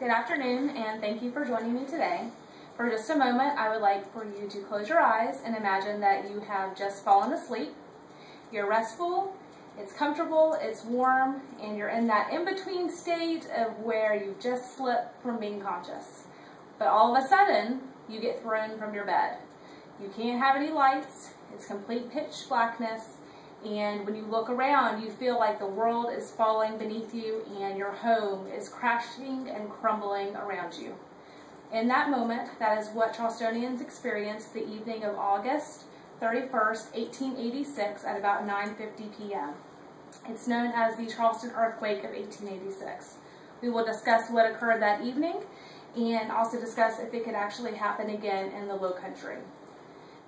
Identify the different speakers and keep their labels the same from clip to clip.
Speaker 1: Good afternoon, and thank you for joining me today. For just a moment, I would like for you to close your eyes and imagine that you have just fallen asleep. You're restful, it's comfortable, it's warm, and you're in that in-between state of where you've just slipped from being conscious. But all of a sudden, you get thrown from your bed. You can't have any lights, it's complete pitch blackness, and when you look around, you feel like the world is falling beneath you and your home is crashing and crumbling around you. In that moment, that is what Charlestonians experienced the evening of August 31st, 1886 at about 9:50 p.m. It's known as the Charleston Earthquake of 1886. We will discuss what occurred that evening and also discuss if it could actually happen again in the Low Country.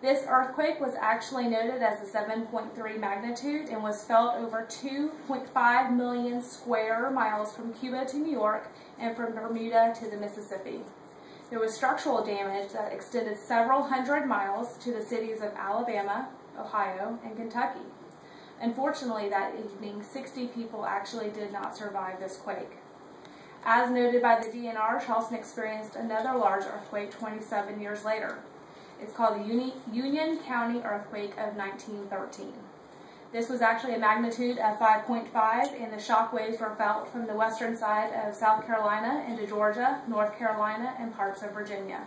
Speaker 1: This earthquake was actually noted as a 7.3 magnitude and was felt over 2.5 million square miles from Cuba to New York and from Bermuda to the Mississippi. There was structural damage that extended several hundred miles to the cities of Alabama, Ohio, and Kentucky. Unfortunately, that evening, 60 people actually did not survive this quake. As noted by the DNR, Charleston experienced another large earthquake 27 years later. It's called the Union County Earthquake of 1913. This was actually a magnitude of 5.5, and the shock waves were felt from the western side of South Carolina into Georgia, North Carolina, and parts of Virginia.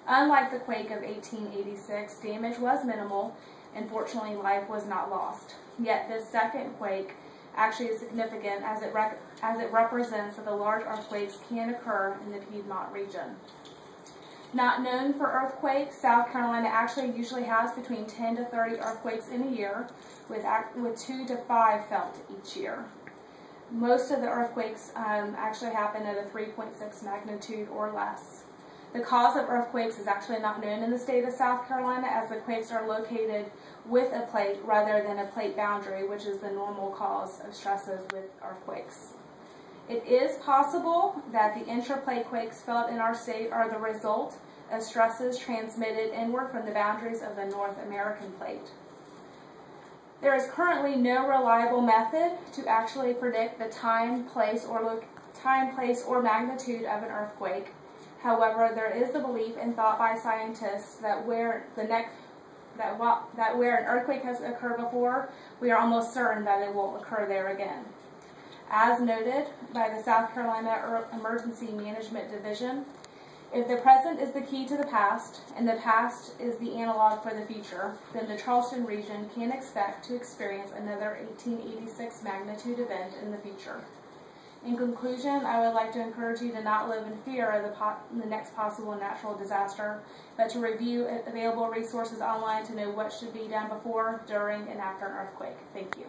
Speaker 1: Unlike the quake of 1886, damage was minimal, and fortunately life was not lost. Yet this second quake actually is significant as it represents that the large earthquakes can occur in the Piedmont region. Not known for earthquakes, South Carolina actually usually has between 10 to 30 earthquakes in a year, with 2 to 5 felt each year. Most of the earthquakes actually happen at a 3.6 magnitude or less. The cause of earthquakes is actually not known in the state of South Carolina, as the quakes are located with a plate rather than a plate boundary, which is the normal cause of stresses with earthquakes. It is possible that the intraplate quakes felt in our state are the result of stresses transmitted inward from the boundaries of the North American plate. There is currently no reliable method to actually predict the time, place, or magnitude of an earthquake. However, there is the belief and thought by scientists that where an earthquake has occurred before, we are almost certain that it will occur there again. As noted by the South Carolina Emergency Management Division, if the present is the key to the past, and the past is the analog for the future, then the Charleston region can expect to experience another 1886 magnitude event in the future. In conclusion, I would like to encourage you to not live in fear of the next possible natural disaster, but to review available resources online to know what should be done before, during, and after an earthquake. Thank you.